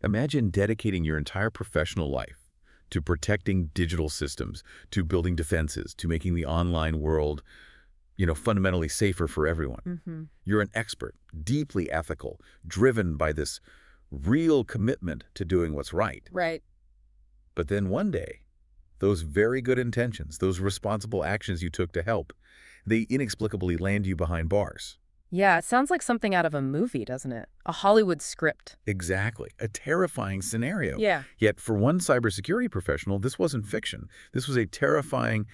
Imagine dedicating your entire professional life to protecting digital systems, to building defenses, to making the online world, fundamentally safer for everyone. Mm-hmm. You're an expert, deeply ethical, driven by this real commitment to doing what's right. Right. But then one day, those very good intentions, those responsible actions you took to help, they inexplicably land you behind bars. Yeah, it sounds like something out of a movie, doesn't it? A Hollywood script. Exactly. A terrifying scenario. Yeah. Yet for one cybersecurity professional, this wasn't fiction. This was a terrifying,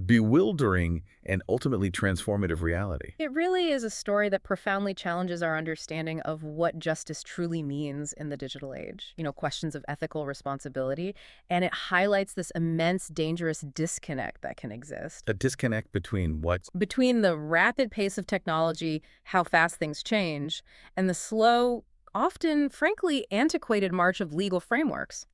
bewildering, and ultimately transformative reality. It really is a story that profoundly challenges our understanding of what justice truly means in the digital age. Questions of ethical responsibility. And it highlights this immense, dangerous disconnect that can exist. A disconnect between what? Between the rapid pace of technology, how fast things change, and the slow, often, frankly, antiquated march of legal frameworks.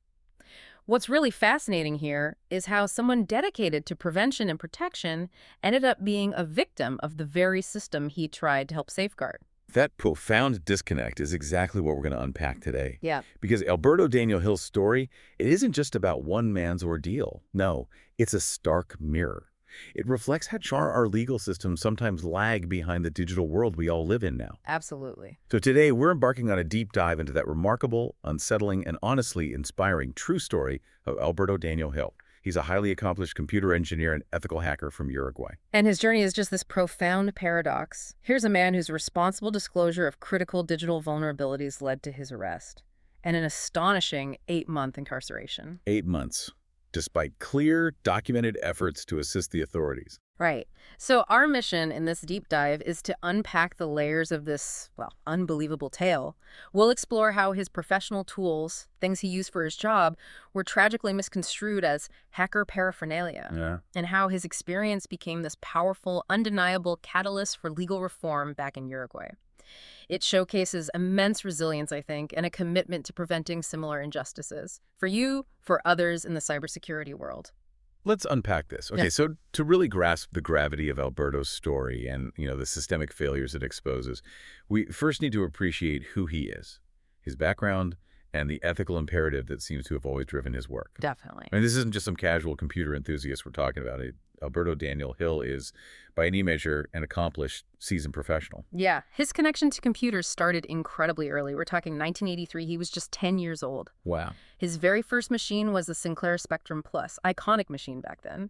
What's really fascinating here is how someone dedicated to prevention and protection ended up being a victim of the very system he tried to help safeguard. That profound disconnect is exactly what we're going to unpack today. Yeah. Because Alberto Daniel Hill's story, it isn't just about one man's ordeal. No, it's a stark mirror. It reflects how far our legal systems sometimes lag behind the digital world we all live in now. Absolutely. So today, we're embarking on a deep dive into that remarkable, unsettling, and honestly inspiring true story of Alberto Daniel Hill. He's a highly accomplished computer engineer and ethical hacker from Uruguay. And his journey is just this profound paradox. Here's a man whose responsible disclosure of critical digital vulnerabilities led to his arrest, and an astonishing 8-month incarceration. 8 months, despite clear, documented efforts to assist the authorities. Right. So our mission in this deep dive is to unpack the layers of this, unbelievable tale. We'll explore how his professional tools, things he used for his job, were tragically misconstrued as hacker paraphernalia. Yeah. And how his experience became this powerful, undeniable catalyst for legal reform back in Uruguay. It showcases immense resilience, I think, and a commitment to preventing similar injustices. For you, for others in the cybersecurity world. Let's unpack this. Okay, Yeah. so to really grasp the gravity of Alberto's story and, the systemic failures it exposes, we first need to appreciate who he is, his background, and the ethical imperative that seems to have always driven his work. Definitely. I mean, this isn't just some casual computer enthusiast we're talking about. Alberto Daniel Hill is, by any measure, an accomplished, seasoned professional. Yeah, his connection to computers started incredibly early. We're talking 1983. He was just 10 years old. Wow. His very first machine was the Sinclair Spectrum Plus, iconic machine back then.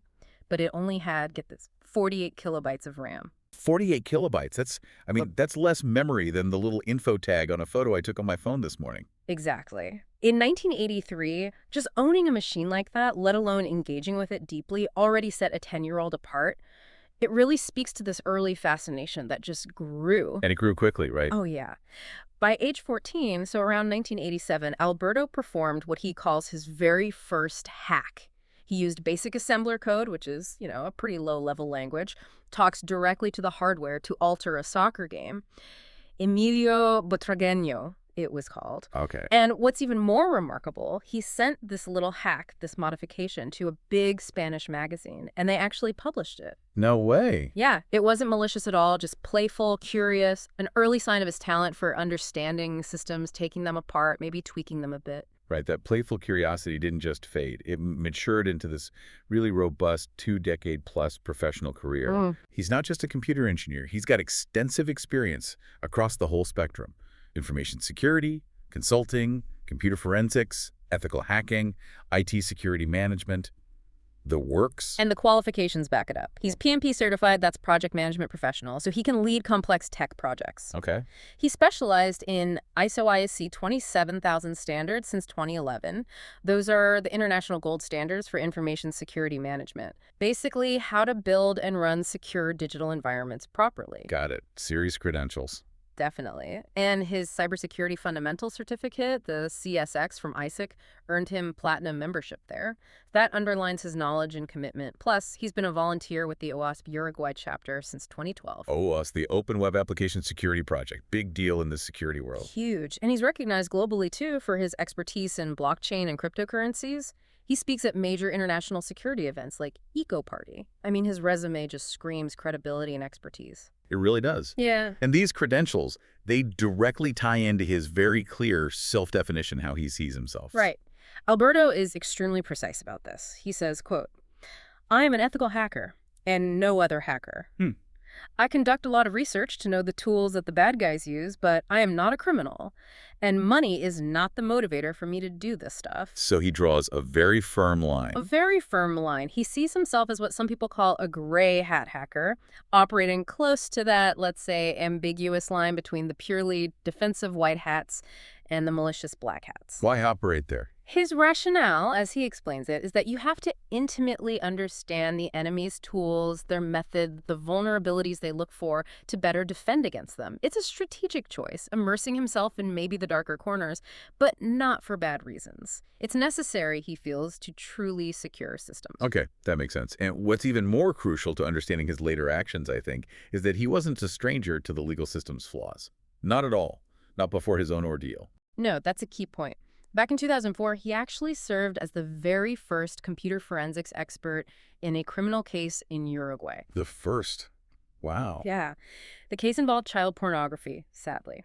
But it only had, get this, 48 kilobytes of RAM. 48 kilobytes. That's less memory than the little info tag on a photo I took on my phone this morning. Exactly. In 1983, just owning a machine like that, let alone engaging with it deeply, already set a 10-year-old apart. It really speaks to this early fascination that just grew. And it grew quickly, right? Oh, yeah. By age 14, so around 1987, Alberto performed what he calls his very first hack. He used basic assembler code, which is, a pretty low-level language, talks directly to the hardware to alter a soccer game. Emilio Butragueño, it was called. Okay. And what's even more remarkable, he sent this little hack, this modification, to a big Spanish magazine, and they actually published it. No way. Yeah, it wasn't malicious at all, just playful, curious, an early sign of his talent for understanding systems, taking them apart, maybe tweaking them a bit. Right, that playful curiosity didn't just fade. It matured into this really robust 2-decade-plus professional career. He's not just a computer engineer. He's got extensive experience across the whole spectrum. Information security, consulting, computer forensics, ethical hacking, IT security management, the works. And the qualifications back it up. He's PMP certified, that's project management professional, so he can lead complex tech projects. Okay. He specialized in ISO ISC 27000 standards since 2011. Those are the international gold standards for information security management. Basically, how to build and run secure digital environments properly. Got it. Serious credentials. Definitely. And his cybersecurity fundamental certificate, the CSX from ISIC, earned him platinum membership there. That underlines his knowledge and commitment. Plus, he's been a volunteer with the OWASP Uruguay chapter since 2012. OWASP, the Open Web Application Security Project. Big deal in the security world. Huge. And he's recognized globally, too, for his expertise in blockchain and cryptocurrencies. He speaks at major international security events like Eco Party. I mean, his resume just screams credibility and expertise. It really does. Yeah. And these credentials, They directly tie into his very clear self-definition, how he sees himself. Right. Alberto is extremely precise about this. He says, quote, "I am an ethical hacker and no other hacker. I conduct a lot of research to know the tools that the bad guys use, but I am not a criminal. And money is not the motivator for me to do this stuff." So he draws a very firm line. A very firm line. He sees himself as what some people call a gray hat hacker, operating close to that, let's say, ambiguous line between the purely defensive white hats and the malicious black hats. Why operate there? His rationale, as he explains it, is that you have to intimately understand the enemy's tools, their method, the vulnerabilities they look for to better defend against them. It's a strategic choice, immersing himself in maybe the darker corners, but not for bad reasons. It's necessary, he feels, to truly secure systems. Okay, that makes sense. And what's even more crucial to understanding his later actions, I think, is that he wasn't a stranger to the legal system's flaws. Not at all. Not before his own ordeal. No, that's a key point. Back in 2004, he actually served as the very first computer forensics expert in a criminal case in Uruguay. The first? Wow. Yeah. The case involved child pornography, sadly.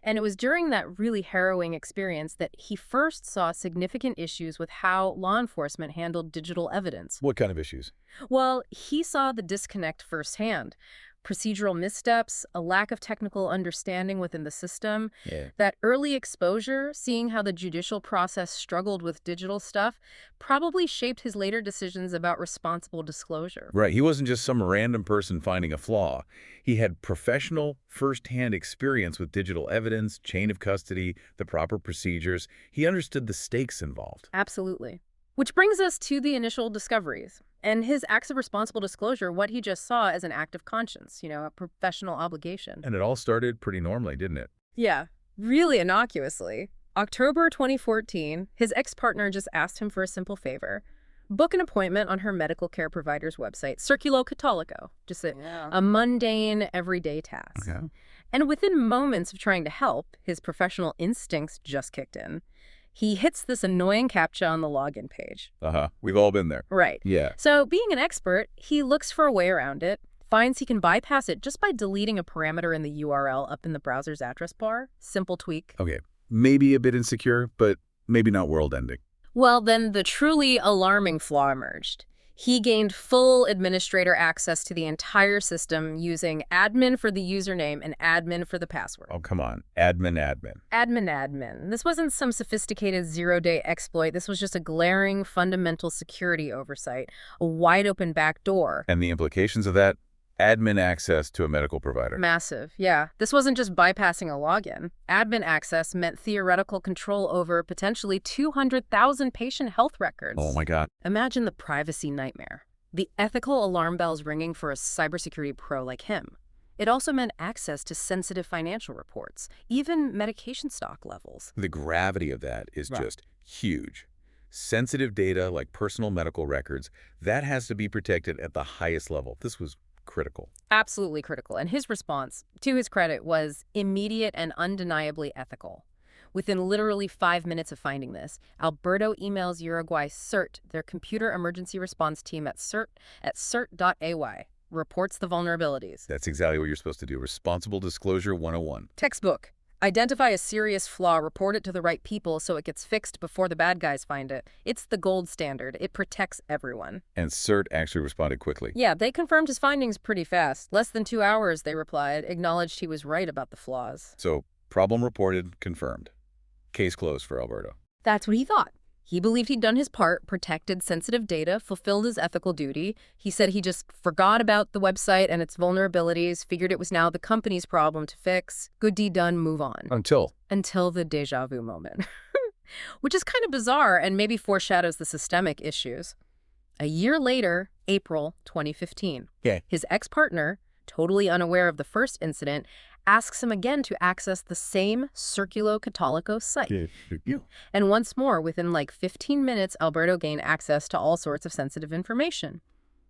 And it was during that really harrowing experience that he first saw significant issues with how law enforcement handled digital evidence. What kind of issues? Well, he saw the disconnect firsthand. Procedural missteps, a lack of technical understanding within the system. Yeah. That early exposure, seeing how the judicial process struggled with digital stuff, probably shaped his later decisions about responsible disclosure. Right. He wasn't just some random person finding a flaw. He had professional, first-hand experience with digital evidence, chain of custody, the proper procedures. He understood the stakes involved. Absolutely. Which brings us to the initial discoveries. And his acts of responsible disclosure, what he just saw as an act of conscience, a professional obligation. And it all started pretty normally, didn't it? Yeah, really innocuously. October 2014, his ex-partner just asked him for a simple favor. Book an appointment on her medical care provider's website, Circulo Cattolico. Just a mundane, everyday task. Okay. And within moments of trying to help, his professional instincts just kicked in. He hits this annoying CAPTCHA on the login page. We've all been there. Right. Yeah. So being an expert, he looks for a way around it, finds he can bypass it just by deleting a parameter in the URL up in the browser's address bar. Simple tweak. Okay. Maybe a bit insecure, but maybe not world-ending. Well, then the truly alarming flaw emerged. He gained full administrator access to the entire system using admin for the username and admin for the password. Oh, come on. Admin. Admin. This wasn't some sophisticated zero-day exploit. This was just a glaring fundamental security oversight, a wide-open back door. And the implications of that? Admin access to a medical provider. Massive, yeah. This wasn't just bypassing a login. Admin access meant theoretical control over potentially 200,000 patient health records. Oh my God. Imagine the privacy nightmare. The ethical alarm bells ringing for a cybersecurity pro like him. It also meant access to sensitive financial reports, even medication stock levels. The gravity of that is Right. just huge. Sensitive data like personal medical records, that has to be protected at the highest level. This was critical. Absolutely critical. And his response, to his credit, was immediate and undeniably ethical. Within literally 5 minutes of finding this, Alberto emails Uruguay CERT, their computer emergency response team at cert.ay, reports the vulnerabilities. That's exactly what you're supposed to do. Responsible Disclosure 101. Textbook. Identify a serious flaw, report it to the right people so it gets fixed before the bad guys find it. It's the gold standard. It protects everyone. And CERT actually responded quickly. Yeah, they confirmed his findings pretty fast. Less than 2 hours, they replied, acknowledged he was right about the flaws. So, problem reported, confirmed. Case closed for Alberto. That's what he thought. He believed he'd done his part, protected sensitive data, fulfilled his ethical duty. He said he just forgot about the website and its vulnerabilities, figured it was now the company's problem to fix. Good deed done, move on. Until the déjà vu moment. Which is kind of bizarre and maybe foreshadows the systemic issues. A year later, April 2015, his ex-partner, totally unaware of the first incident, asks him again to access the same Circulo Cattolico site. And once more, within like 15 minutes, Alberto gained access to all sorts of sensitive information.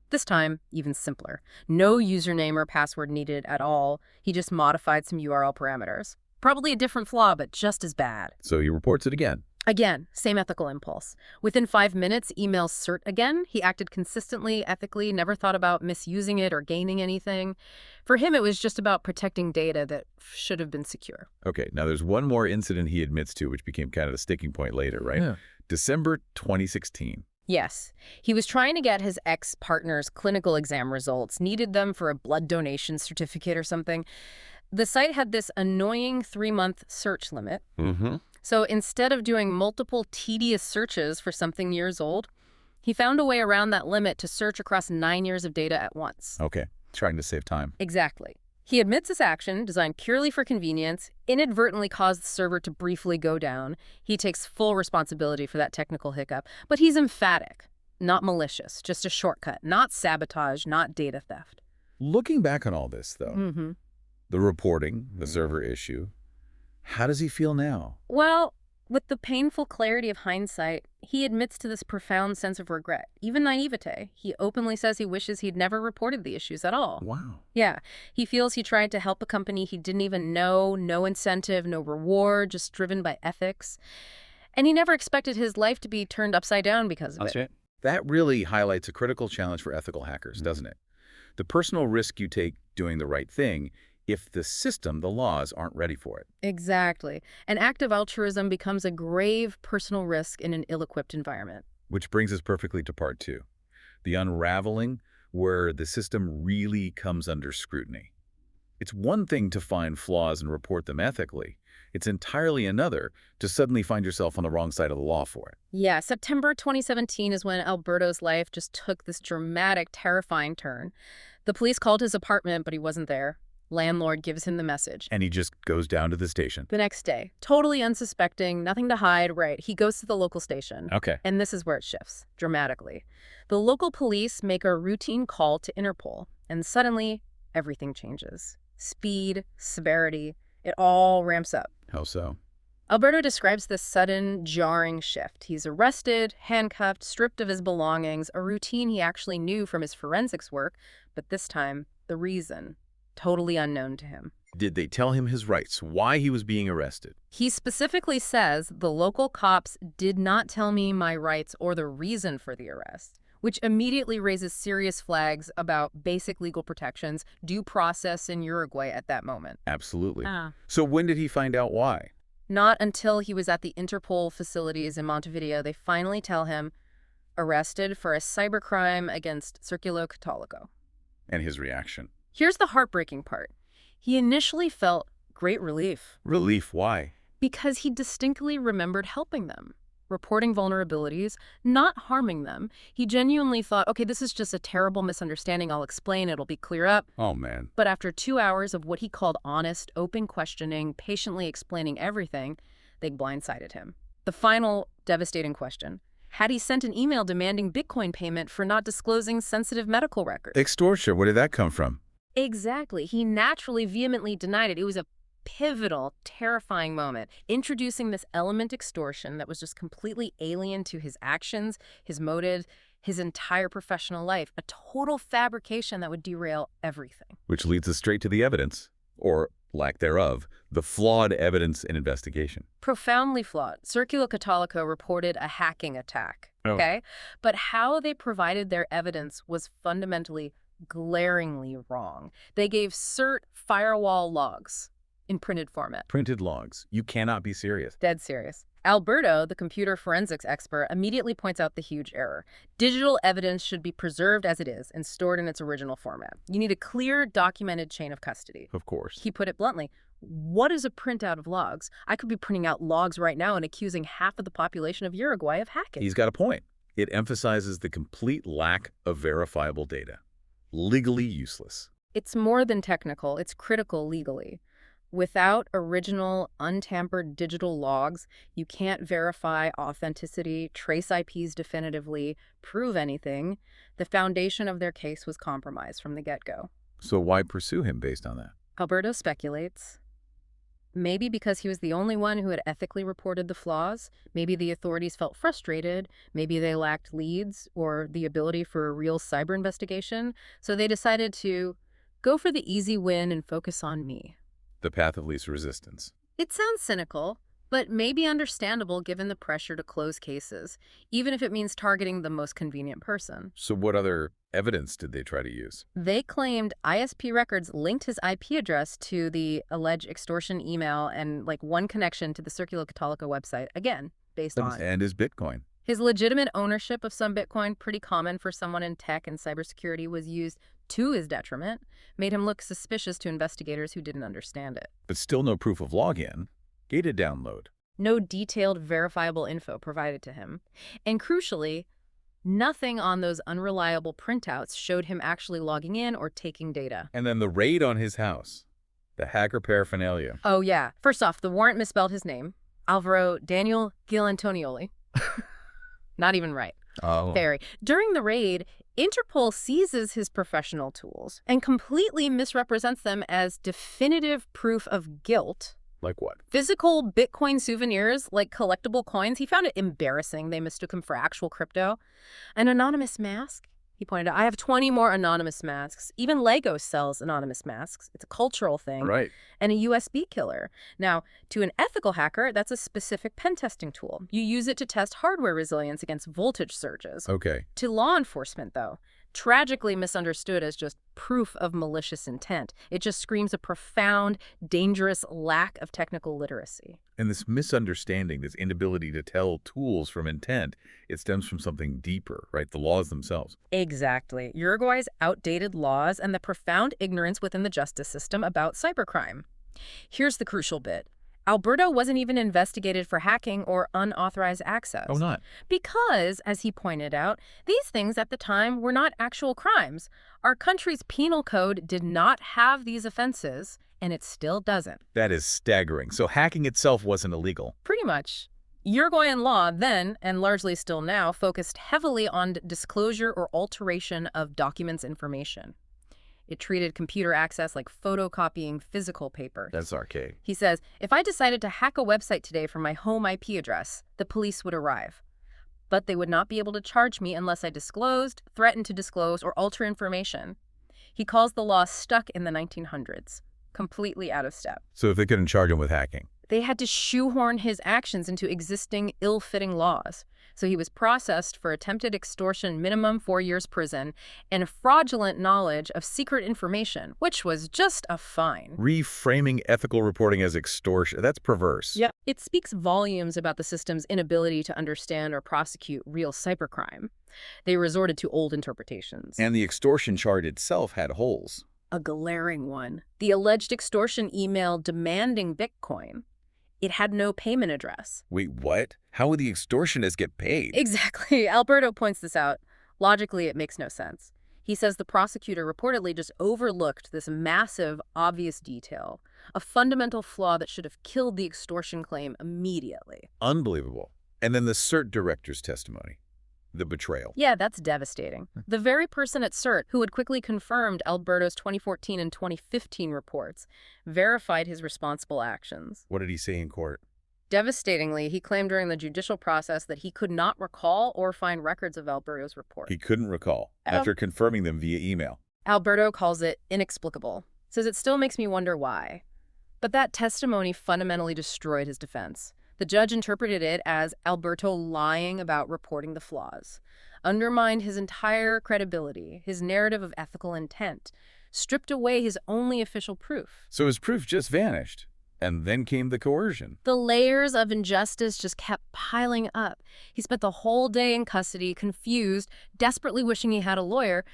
This time, even simpler. No username or password needed at all. He just modified some URL parameters. Probably a different flaw, but just as bad. So he reports it again. Again, same ethical impulse. Within 5 minutes, emails CERT again. He acted consistently, ethically, never thought about misusing it or gaining anything. For him, it was just about protecting data that should have been secure. Okay, now there's one more incident he admits to, which became kind of the sticking point later, right? Yeah. December 2016. Yes. He was trying to get his ex-partner's clinical exam results, needed them for a blood donation certificate or something. The site had this annoying 3-month search limit. Mm-hmm. So instead of doing multiple tedious searches for something years old, he found a way around that limit to search across 9 years of data at once. Okay, trying to save time. Exactly. He admits his action, designed purely for convenience, inadvertently caused the server to briefly go down. He takes full responsibility for that technical hiccup, but he's emphatic, not malicious, just a shortcut, not sabotage, not data theft. Looking back on all this, though, the reporting, the server issue, how does he feel now? Well, with the painful clarity of hindsight, he admits to this profound sense of regret, even naivete. He openly says he wishes he'd never reported the issues at all. Wow. Yeah, he feels he tried to help a company he didn't even know, no incentive, no reward, just driven by ethics. And he never expected his life to be turned upside down because of That's it. right. That really highlights a critical challenge for ethical hackers, doesn't it? The personal risk you take doing the right thing if the system, the laws, aren't ready for it. Exactly. An act of altruism becomes a grave personal risk in an ill-equipped environment. Which brings us perfectly to part 2, the unraveling where the system really comes under scrutiny. It's one thing to find flaws and report them ethically. It's entirely another to suddenly find yourself on the wrong side of the law for it. Yeah, September 2017 is when Alberto's life just took this dramatic, terrifying turn. The police called his apartment, but he wasn't there. Landlord gives him the message. And he just goes down to the station. The next day, totally unsuspecting, nothing to hide, right, he goes to the local station. Okay. And this is where it shifts, dramatically. The local police make a routine call to Interpol, and suddenly, everything changes. Speed, severity, it all ramps up. How so? Alberto describes this sudden, jarring shift. He's arrested, handcuffed, stripped of his belongings, a routine he actually knew from his forensics work, but this time, the reason, totally unknown to him. Did they tell him his rights, why he was being arrested? He specifically says, the local cops did not tell me my rights or the reason for the arrest, which immediately raises serious flags about basic legal protections, due process in Uruguay at that moment. Absolutely. So when did he find out why? Not until he was at the Interpol facilities in Montevideo, they finally tell him, arrested for a cybercrime against Circulo Católico. And his reaction? Here's the heartbreaking part. He initially felt great relief. Relief, why? Because he distinctly remembered helping them, reporting vulnerabilities, not harming them. He genuinely thought, okay, this is just a terrible misunderstanding. I'll explain. It'll be clear up. Oh, man. But after 2 hours of what he called honest, open questioning, patiently explaining everything, they blindsided him. The final devastating question. Had he sent an email demanding Bitcoin payment for not disclosing sensitive medical records? Extortion, where did that come from? Exactly. He naturally, vehemently denied it. It was a pivotal, terrifying moment, introducing this element extortion that was just completely alien to his actions, his motives, his entire professional life, a total fabrication that would derail everything. Which leads us straight to the evidence, or lack thereof, the flawed evidence and investigation. Profoundly flawed. Circulo Católico reported a hacking attack, okay? But how they provided their evidence was fundamentally glaringly wrong. They gave CERT firewall logs in printed format. Printed logs. You cannot be serious. Dead serious. Alberto, the computer forensics expert, immediately points out the huge error. Digital evidence should be preserved as it is and stored in its original format. You need a clear, documented chain of custody. Of course. He put it bluntly. What is a printout of logs? I could be printing out logs right now and accusing half of the population of Uruguay of hacking. He's got a point. It emphasizes the complete lack of verifiable data. Legally useless. It's more than technical. It's critical legally. Without original, untampered digital logs, you can't verify authenticity, trace IPs definitively, prove anything. The foundation of their case was compromised from the get-go. So why pursue him based on that? Alberto speculates. Maybe because he was the only one who had ethically reported the flaws. Maybe the authorities felt frustrated. Maybe they lacked leads or the ability for a real cyber investigation. So they decided to go for the easy win and focus on me. The path of least resistance. It sounds cynical, but maybe understandable given the pressure to close cases, even if it means targeting the most convenient person. So what other evidence did they try to use? They claimed ISP records linked his IP address to the alleged extortion email and one connection to the Círculo Católico website, again, based on And his Bitcoin. his legitimate ownership of some Bitcoin, pretty common for someone in tech and cybersecurity, was used to his detriment, made him look suspicious to investigators who didn't understand it. But still no proof of login. Gated download. No detailed, verifiable info provided to him. And crucially, nothing on those unreliable printouts showed him actually logging in or taking data. And then the raid on his house. The hacker paraphernalia. Oh, yeah. First off, the warrant misspelled his name. Alberto Daniel Hill. Not even right. Oh. Very. During the raid, Interpol seizes his professional tools and completely misrepresents them as definitive proof of guilt. Like what? Physical Bitcoin souvenirs, like collectible coins. He found it embarrassing. They mistook him for actual crypto. An anonymous mask. He pointed out, I have 20 more anonymous masks. Even Lego sells anonymous masks. It's a cultural thing. Right. And a USB killer. Now, to an ethical hacker, that's a specific pen testing tool. You use it to test hardware resilience against voltage surges. Okay. To law enforcement, though, tragically misunderstood as just proof of malicious intent. It just screams a profound, dangerous lack of technical literacy. And this misunderstanding, this inability to tell tools from intent, it stems from something deeper, right? The laws themselves. Exactly. Uruguay's outdated laws and the profound ignorance within the justice system about cybercrime. Here's the crucial bit. Alberto wasn't even investigated for hacking or unauthorized access. Oh, not? Because, as he pointed out, these things at the time were not actual crimes. Our country's penal code did not have these offenses, and it still doesn't. That is staggering. So hacking itself wasn't illegal. Pretty much. Uruguayan law then, and largely still now, focused heavily on disclosure or alteration of documents' information. It treated computer access like photocopying physical paper. That's archaic. He says, if I decided to hack a website today from my home IP address, the police would arrive. But they would not be able to charge me unless I disclosed, threatened to disclose, or alter information. He calls the law stuck in the 1900s, completely out of step. So if they couldn't charge him with hacking? They had to shoehorn his actions into existing ill-fitting laws. So he was processed for attempted extortion, minimum 4 years prison, and fraudulent knowledge of secret information, which was just a fine. Reframing ethical reporting as extortion, that's perverse. Yeah. It speaks volumes about the system's inability to understand or prosecute real cybercrime. They resorted to old interpretations. And the extortion charge itself had holes. A glaring one. The alleged extortion email demanding Bitcoin. It had no payment address. Wait, what? How would the extortionist get paid? Exactly. Alberto points this out. Logically, it makes no sense. He says the prosecutor reportedly just overlooked this massive, obvious detail, a fundamental flaw that should have killed the extortion claim immediately. Unbelievable. And then the CERT director's testimony. The betrayal. Yeah, that's devastating. The very person at CERT who had quickly confirmed Alberto's 2014 and 2015 reports verified his responsible actions. What did he say in court? Devastatingly, he claimed during the judicial process that he could not recall or find records of Alberto's report. He couldn't recall, after confirming them via email. Alberto calls it inexplicable, says it still makes me wonder why. But that testimony fundamentally destroyed his defense. The judge interpreted it as Alberto lying about reporting the flaws, undermined his entire credibility, his narrative of ethical intent, stripped away his only official proof. So his proof just vanished. And then came the coercion. The layers of injustice just kept piling up. He spent the whole day in custody, confused, desperately wishing he had a lawyer.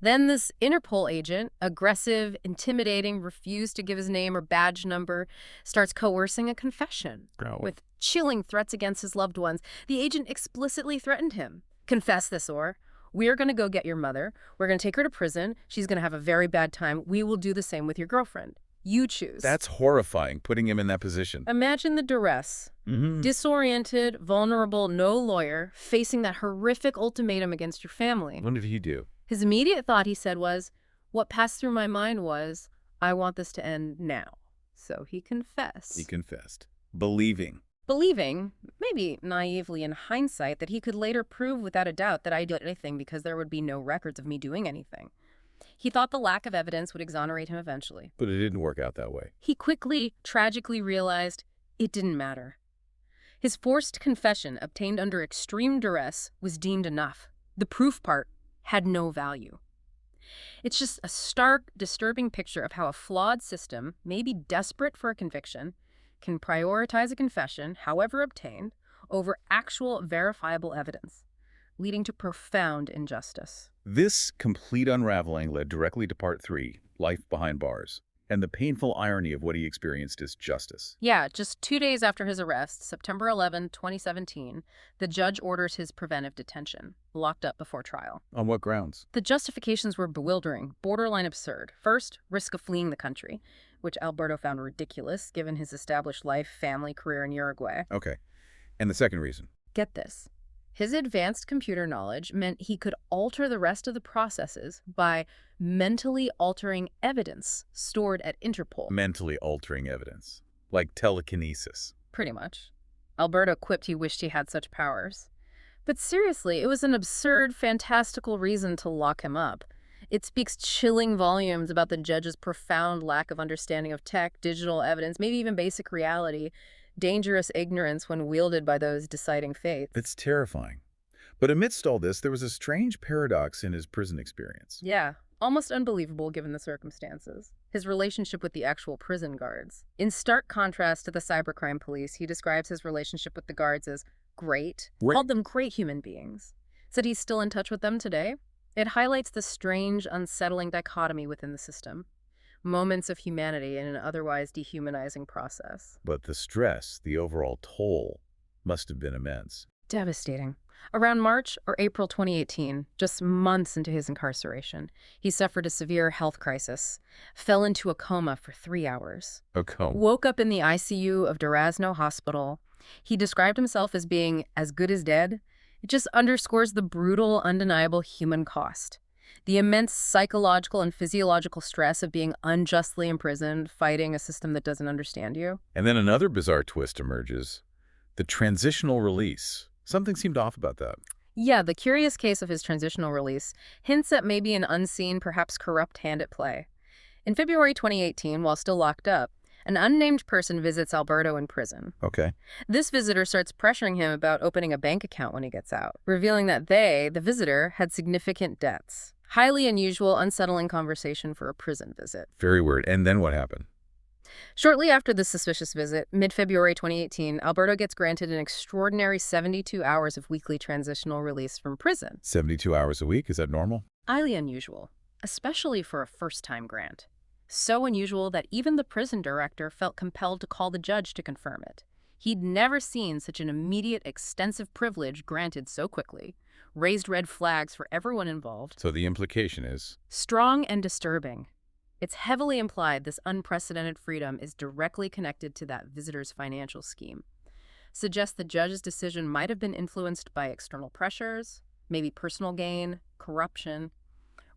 Then this Interpol agent, aggressive, intimidating, refused to give his name or badge number, starts coercing a confession with chilling threats against his loved ones. The agent explicitly threatened him. Confess this, or we're going to go get your mother. We're going to take her to prison. She's going to have a very bad time. We will do the same with your girlfriend. You choose. That's horrifying, putting him in that position. Imagine the duress. Disoriented, vulnerable, no lawyer, facing that horrific ultimatum against your family. What did he do? His immediate thought, he said, was, what passed through my mind was, I want this to end now. So he confessed. He confessed. Believing, maybe naively in hindsight, that he could later prove without a doubt that I did anything because there would be no records of me doing anything. He thought the lack of evidence would exonerate him eventually. But it didn't work out that way. He quickly, tragically realized it didn't matter. His forced confession, obtained under extreme duress, was deemed enough. The proof part had no value. It's just a stark, disturbing picture of how a flawed system, maybe desperate for a conviction, can prioritize a confession, however obtained, over actual verifiable evidence, leading to profound injustice. This complete unraveling led directly to Part 3, Life Behind Bars, and the painful irony of what he experienced as justice. Yeah, just 2 days after his arrest, September 11, 2017, the judge orders his preventive detention, locked up before trial. On what grounds? The justifications were bewildering, borderline absurd. First, risk of fleeing the country, which Alberto found ridiculous given his established life, family, career in Uruguay. Okay. And the second reason? Get this. His advanced computer knowledge meant he could alter the rest of the processes by mentally altering evidence stored at Interpol. Mentally altering evidence. Like telekinesis. Pretty much. Alberto quipped he wished he had such powers. But seriously, it was an absurd, fantastical reason to lock him up. It speaks chilling volumes about the judge's profound lack of understanding of tech, digital evidence, maybe even basic reality. Dangerous ignorance when wielded by those deciding fates. It's terrifying. But amidst all this, there was a strange paradox in his prison experience. Yeah, almost unbelievable given the circumstances. His relationship with the actual prison guards. In stark contrast to the cybercrime police, he describes his relationship with the guards as great. Called them great human beings. Said he's still in touch with them today. It highlights the strange, unsettling dichotomy within the system. Moments of humanity in an otherwise dehumanizing process. But the stress, the overall toll, must have been immense. Devastating. Around March or April 2018, just months into his incarceration, he suffered a severe health crisis, fell into a coma for 3 hours. A coma? Woke up in the ICU of Durazno Hospital. He described himself as being as good as dead. It just underscores the brutal, undeniable human cost. The immense psychological and physiological stress of being unjustly imprisoned, fighting a system that doesn't understand you. And then another bizarre twist emerges. The transitional release. Something seemed off about that. Yeah, the curious case of his transitional release hints at maybe an unseen, perhaps corrupt hand at play. In February 2018, while still locked up, an unnamed person visits Alberto in prison. Okay. This visitor starts pressuring him about opening a bank account when he gets out, revealing that they, the visitor, had significant debts. Highly unusual, unsettling conversation for a prison visit. Very weird. And then what happened? Shortly after this suspicious visit, mid-February 2018, Alberto gets granted an extraordinary 72 hours of weekly transitional release from prison. 72 hours a week? Is that normal? Highly unusual, especially for a first-time grant. So unusual that even the prison director felt compelled to call the judge to confirm it. He'd never seen such an immediate, extensive privilege granted so quickly. Raised red flags for everyone involved. So the implication is? Strong and disturbing. It's heavily implied this unprecedented freedom is directly connected to that visitor's financial scheme. Suggests the judge's decision might have been influenced by external pressures, maybe personal gain, corruption,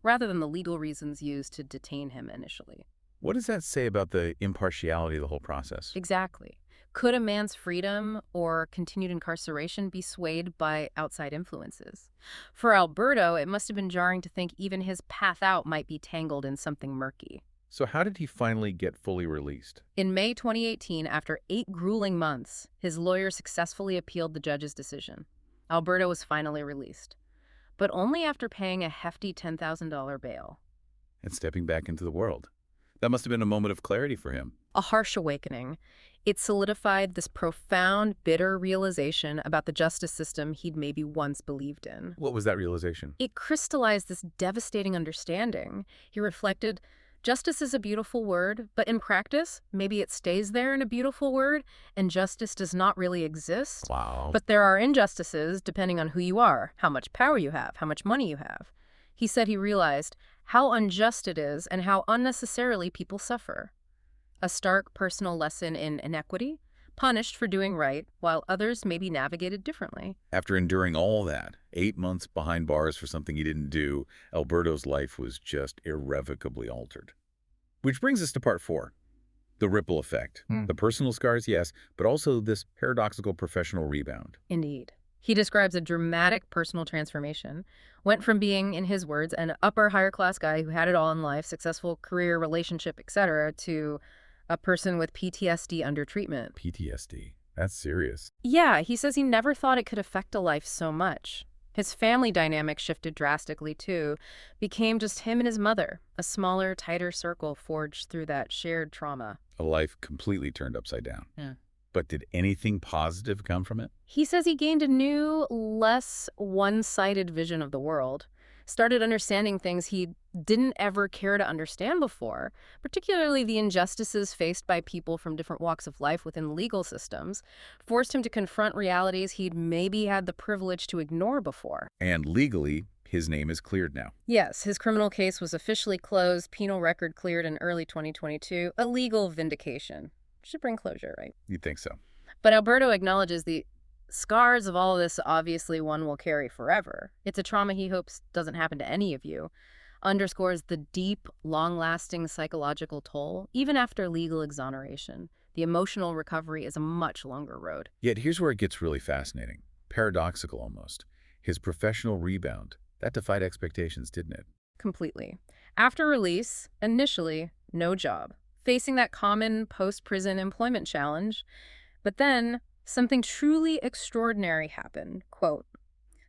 rather than the legal reasons used to detain him initially. What does that say about the impartiality of the whole process? Exactly. Could a man's freedom or continued incarceration be swayed by outside influences? For Alberto, it must have been jarring to think even his path out might be tangled in something murky. So how did he finally get fully released? In May 2018, after 8 grueling months, his lawyer successfully appealed the judge's decision. Alberto was finally released, but only after paying a hefty $10,000 bail. And stepping back into the world. That must have been a moment of clarity for him. A harsh awakening. It solidified this profound, bitter realization about the justice system he'd maybe once believed in. What was that realization? It crystallized this devastating understanding. He reflected, justice is a beautiful word, but in practice, maybe it stays there in a beautiful word, and justice does not really exist. Wow. But there are injustices depending on who you are, how much power you have, how much money you have. He said he realized how unjust it is and how unnecessarily people suffer. A stark personal lesson in inequity, punished for doing right, while others may be navigated differently. After enduring all that, 8 months behind bars for something he didn't do, Alberto's life was just irrevocably altered. Which brings us to part 4, the ripple effect. The personal scars, yes, but also this paradoxical professional rebound. Indeed. He describes a dramatic personal transformation. Went from being, in his words, an upper higher-class guy who had it all in life, successful career, relationship, etc., to a person with PTSD under treatment. PTSD. That's serious. Yeah, he says he never thought it could affect a life so much. His family dynamic shifted drastically, too. Became just him and his mother, a smaller, tighter circle forged through that shared trauma. A life completely turned upside down. Yeah. But did anything positive come from it? He says he gained a new, less one-sided vision of the world, started understanding things he didn't ever care to understand before, particularly the injustices faced by people from different walks of life within legal systems, forced him to confront realities he'd maybe had the privilege to ignore before. And legally, his name is cleared now. Yes, his criminal case was officially closed, penal record cleared in early 2022, a legal vindication. Should bring closure, right? You'd think so. But Alberto acknowledges the scars of all of this, obviously one will carry forever. It's a trauma he hopes doesn't happen to any of you. Underscores the deep, long-lasting psychological toll, even after legal exoneration. The emotional recovery is a much longer road. Yet here's where it gets really fascinating. Paradoxical almost. His professional rebound. That defied expectations, didn't it? Completely. After release, initially, no job. Facing that common post-prison employment challenge. But then, something truly extraordinary happened. Quote,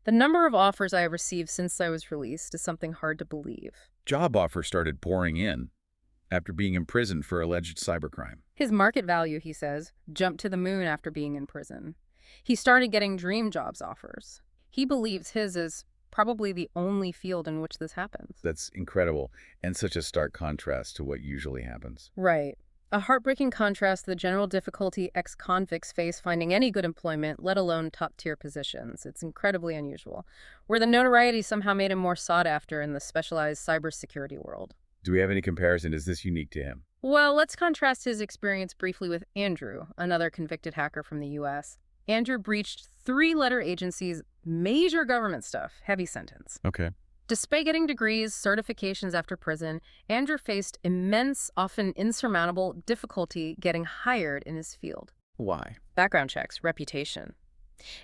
"The number of offers I have received since I was released is something hard to believe." Job offers started pouring in after being imprisoned for alleged cybercrime. His market value, he says, jumped to the moon after being in prison. He started getting dream jobs offers. He believes his is probably the only field in which this happens. That's incredible, and such a stark contrast to what usually happens. Right. A heartbreaking contrast to the general difficulty ex-convicts face finding any good employment, let alone top-tier positions. It's incredibly unusual. Where the notoriety somehow made him more sought after in the specialized cybersecurity world. Do we have any comparison? Is this unique to him? Well, let's contrast his experience briefly with Andrew, another convicted hacker from the U.S. Andrew breached 3-letter agencies, major government stuff, heavy sentence. Okay. Despite getting degrees, certifications after prison, Andrew faced immense, often insurmountable difficulty getting hired in his field. Why? Background checks, reputation.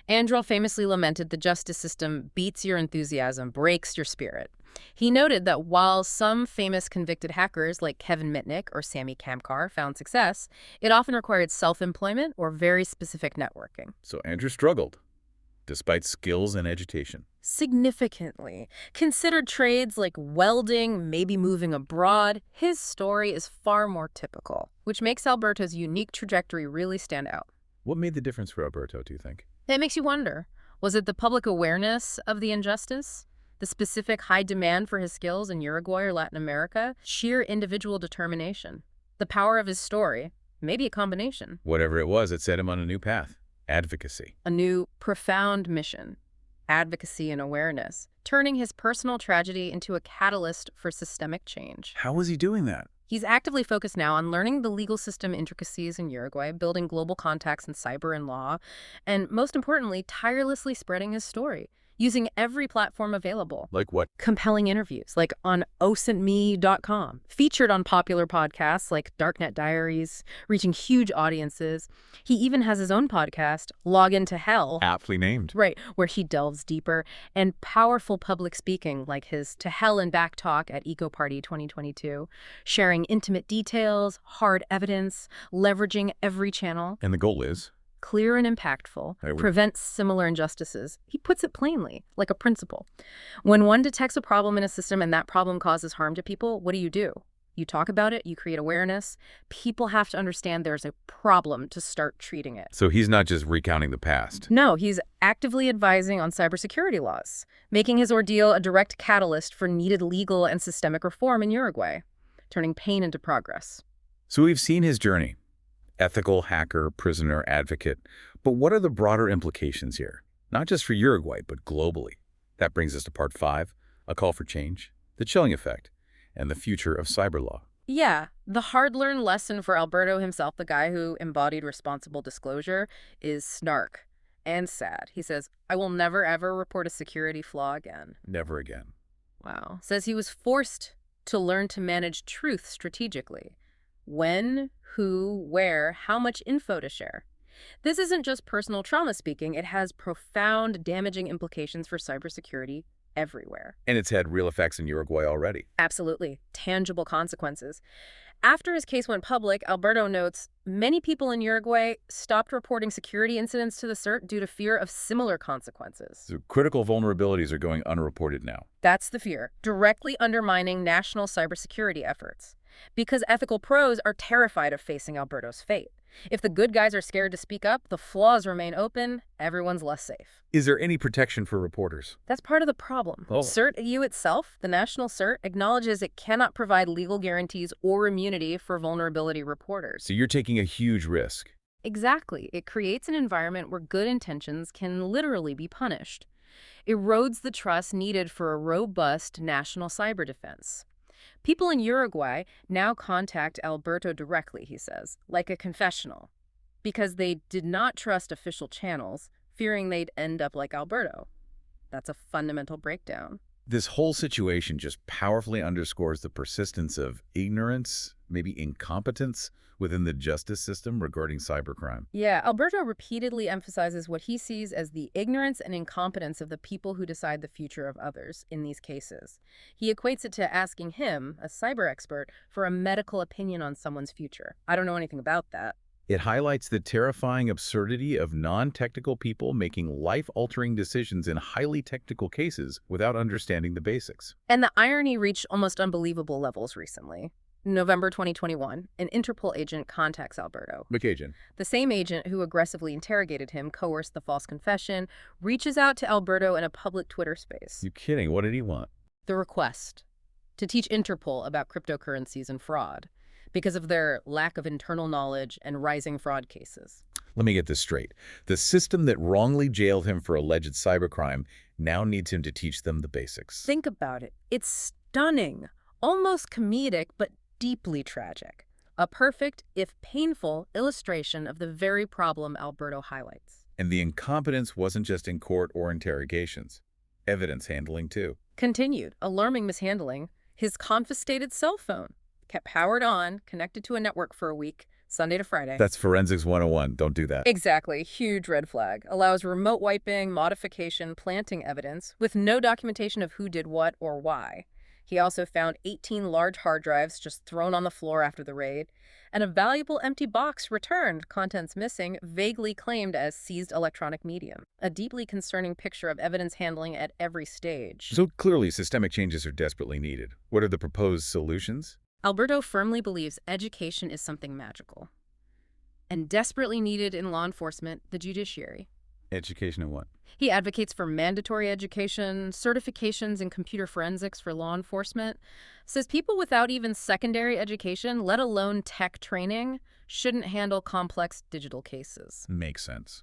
Andrew famously lamented the justice system beats your enthusiasm, breaks your spirit. He noted that while some famous convicted hackers like Kevin Mitnick or Sammy Kamkar found success, it often required self-employment or very specific networking. So Andrew struggled, despite skills and education. Significantly. Considered trades like welding, maybe moving abroad, his story is far more typical, which makes Alberto's unique trajectory really stand out. What made the difference for Alberto, do you think? That makes you wonder, was it the public awareness of the injustice? The specific high demand for his skills in Uruguay or Latin America? Sheer individual determination? The power of his story? Maybe a combination. Whatever it was, it set him on a new path. Advocacy. A new, profound mission. Advocacy and awareness. Turning his personal tragedy into a catalyst for systemic change. How was he doing that? He's actively focused now on learning the legal system intricacies in Uruguay, building global contacts in cyber and law, and most importantly, tirelessly spreading his story, using every platform available. Like what? Compelling interviews, like on osintme.com, featured on popular podcasts like Darknet Diaries, reaching huge audiences. He even has his own podcast, Log Into Hell. Aptly named. Right, where he delves deeper, and powerful public speaking like his To Hell and Back talk at Eco Party 2022, sharing intimate details, hard evidence, leveraging every channel. And the goal is? Clear and impactful, prevents similar injustices. He puts it plainly, like a principle. When one detects a problem in a system and that problem causes harm to people, what do? You talk about it, you create awareness. People have to understand there's a problem to start treating it. So he's not just recounting the past. No, he's actively advising on cybersecurity laws, making his ordeal a direct catalyst for needed legal and systemic reform in Uruguay, turning pain into progress. So we've seen his journey. Ethical, hacker, prisoner, advocate. But what are the broader implications here? Not just for Uruguay, but globally. That brings us to part 5, a call for change, the chilling effect, and the future of cyber law. Yeah, the hard-learned lesson for Alberto himself, the guy who embodied responsible disclosure, is snark and sad. He says, "I will never, ever report a security flaw again." Never again. Wow. Says he was forced to learn to manage truth strategically. When, who, where, how much info to share. This isn't just personal trauma speaking. It has profound, damaging implications for cybersecurity everywhere. And it's had real effects in Uruguay already. Absolutely. Tangible consequences. After his case went public, Alberto notes many people in Uruguay stopped reporting security incidents to the CERT due to fear of similar consequences. So critical vulnerabilities are going unreported now. That's the fear, directly undermining national cybersecurity efforts. Because ethical pros are terrified of facing Alberto's fate. If the good guys are scared to speak up, the flaws remain open, everyone's less safe. Is there any protection for reporters? That's part of the problem. Oh. CERT-EU itself, the national CERT, acknowledges it cannot provide legal guarantees or immunity for vulnerability reporters. So you're taking a huge risk. Exactly. It creates an environment where good intentions can literally be punished. Erodes the trust needed for a robust national cyber defense. People in Uruguay now contact Alberto directly, he says, like a confessional, because they did not trust official channels, fearing they'd end up like Alberto. That's a fundamental breakdown. This whole situation just powerfully underscores the persistence of ignorance, maybe incompetence, within the justice system regarding cybercrime. Yeah, Alberto repeatedly emphasizes what he sees as the ignorance and incompetence of the people who decide the future of others in these cases. He equates it to asking him, a cyber expert, for a medical opinion on someone's future. I don't know anything about that. It highlights the terrifying absurdity of non-technical people making life-altering decisions in highly technical cases without understanding the basics. And the irony reached almost unbelievable levels recently. In November 2021, an Interpol agent contacts Alberto. Which agent? The same agent who aggressively interrogated him, coerced the false confession, reaches out to Alberto in a public Twitter space. You kidding? What did he want? The request to teach Interpol about cryptocurrencies and fraud because of their lack of internal knowledge and rising fraud cases. Let me get this straight. The system that wrongly jailed him for alleged cybercrime now needs him to teach them the basics. Think about it. It's stunning, almost comedic, but deeply tragic. A perfect, if painful, illustration of the very problem Alberto highlights. And the incompetence wasn't just in court or interrogations. Evidence handling, too. Continued, alarming mishandling. His confiscated cell phone kept powered on, connected to a network for a week, Sunday to Friday. That's Forensics 101. Don't do that. Exactly. Huge red flag. Allows remote wiping, modification, planting evidence, with no documentation of who did what or why. He also found 18 large hard drives just thrown on the floor after the raid, and a valuable empty box returned, contents missing, vaguely claimed as seized electronic medium. A deeply concerning picture of evidence handling at every stage. So clearly, systemic changes are desperately needed. What are the proposed solutions? Alberto firmly believes education is something magical and desperately needed in law enforcement, the judiciary. Education in what? He advocates for mandatory education, certifications in computer forensics for law enforcement, says people without even secondary education, let alone tech training, shouldn't handle complex digital cases. Makes sense.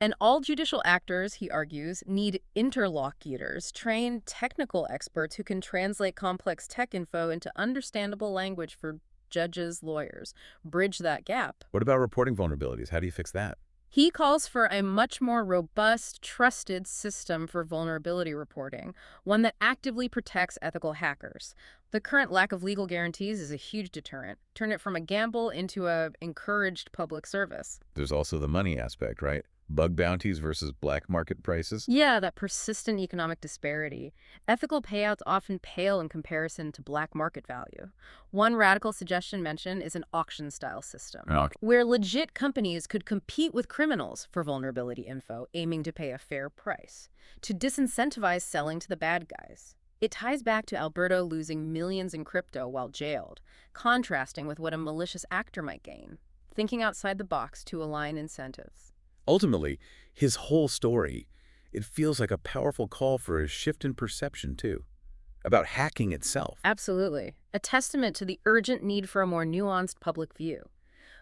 And all judicial actors, he argues, need interlocutors, trained technical experts who can translate complex tech info into understandable language for judges, lawyers. Bridge that gap. What about reporting vulnerabilities? How do you fix that? He calls for a much more robust, trusted system for vulnerability reporting, one that actively protects ethical hackers. The current lack of legal guarantees is a huge deterrent. Turn it from a gamble into a encouraged public service. There's also the money aspect, right? Bug bounties versus black market prices? Yeah, that persistent economic disparity. Ethical payouts often pale in comparison to black market value. One radical suggestion mentioned is an auction-style system, where legit companies could compete with criminals for vulnerability info, aiming to pay a fair price, to disincentivize selling to the bad guys. It ties back to Alberto losing millions in crypto while jailed, contrasting with what a malicious actor might gain, thinking outside the box to align incentives. Ultimately, his whole story, it feels like a powerful call for a shift in perception, too, about hacking itself. Absolutely. A testament to the urgent need for a more nuanced public view,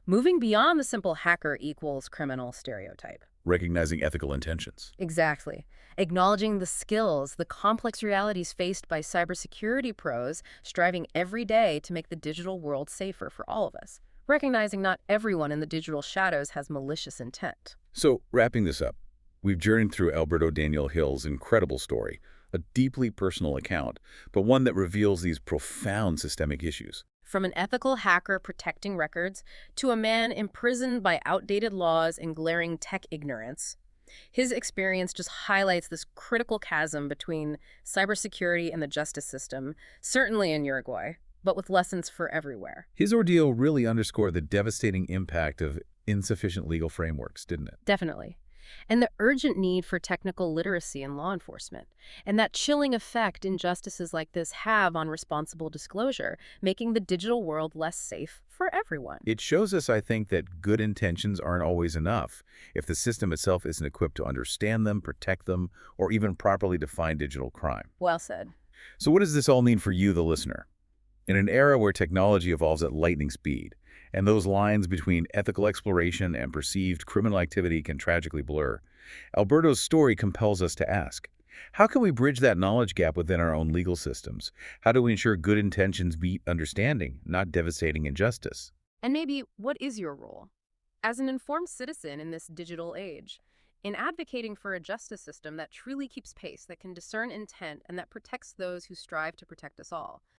moving beyond the simple hacker equals criminal stereotype. Recognizing ethical intentions. Exactly. Acknowledging the skills, the complex realities faced by cybersecurity pros striving every day to make the digital world safer for all of us. Recognizing not everyone in the digital shadows has malicious intent. So, wrapping this up, we've journeyed through Alberto Daniel Hill's incredible story, a deeply personal account, but one that reveals these profound systemic issues. From an ethical hacker protecting records to a man imprisoned by outdated laws and glaring tech ignorance, His experience just highlights this critical chasm between cybersecurity and the justice system, certainly in Uruguay, but with lessons for everywhere. His ordeal really underscored the devastating impact of insufficient legal frameworks, didn't it? Definitely. And the urgent need for technical literacy in law enforcement, and that chilling effect injustices like this have on responsible disclosure, making the digital world less safe for everyone. It shows us, I think, that good intentions aren't always enough if the system itself isn't equipped to understand them, protect them, or even properly define digital crime. Well said. So what does this all mean for you, the listener? In an era where technology evolves at lightning speed, and those lines between ethical exploration and perceived criminal activity can tragically blur, Alberto's story compels us to ask, how can we bridge that knowledge gap within our own legal systems? How do we ensure good intentions meet understanding, not devastating injustice? And maybe, what is your role? As an informed citizen in this digital age, in advocating for a justice system that truly keeps pace, that can discern intent, and that protects those who strive to protect us all.